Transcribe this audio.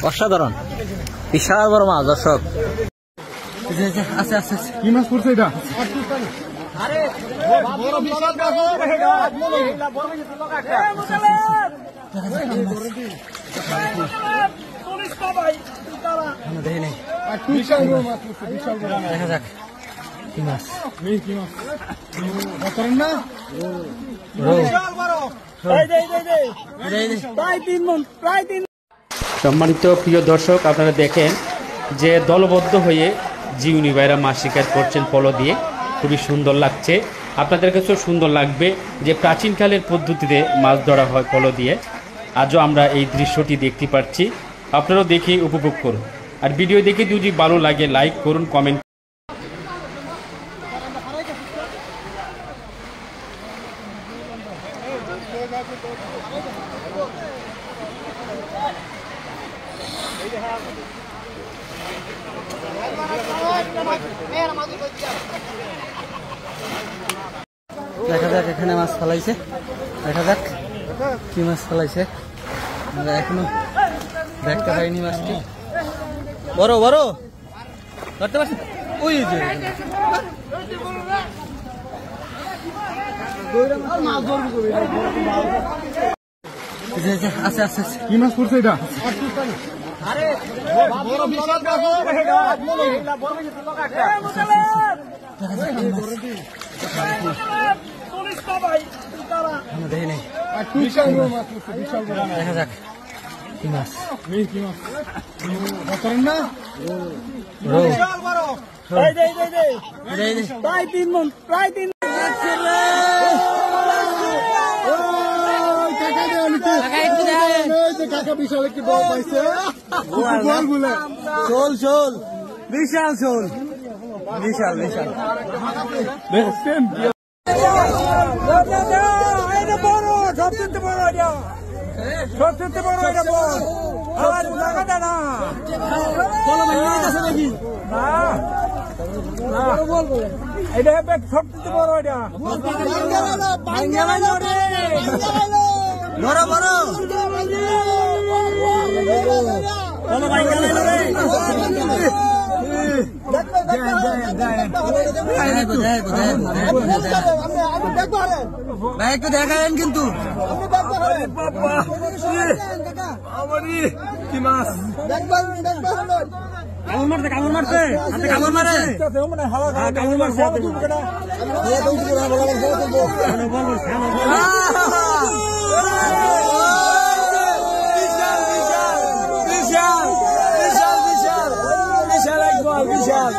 অসাধারণ বিশাল বড় মাছ দর্শক। কি মাছ পড়ছে এটা? দেখা যাক কি মাছ। সম্মানিত প্রিয় দর্শক, আপনারা দেখেন যে দলবদ্ধ হয়ে জিউনি ভাইরা মাছ শিকার করছেন পলো দিয়ে, খুবই সুন্দর লাগছে। আপনাদের কাছেও সুন্দর লাগবে যে প্রাচীনকালের পদ্ধতিতে মাছ ধরা হয় পলো দিয়ে। আজও আমরা এই দৃশ্যটি দেখতে পাচ্ছি, আপনারাও দেখে উপভোগ করুন। আর ভিডিও দেখে যদি ভালো লাগে লাইক করুন, কমেন্ট। দেখা যাক এখানে মাছ ফেলাইছে, দেখা যাক কি মাছ ফেলাইছে। আমরা এখনো দেখতে পাইনি মাছটি। বড় বড় ধরতে পারছি। ওই যে আচ্ছা আচ্ছা কি মাছ পড়ছে এটা? দেখা যাক কি মাছ। বিশাল একটি বল পাইছে, শোল শোল বিশাল শোল বিশাল বিশাল একটু দেখালেন কিন্তু কি মাছ? কামড় মারছে কামড় মারে কামড় মারছে। বিশাল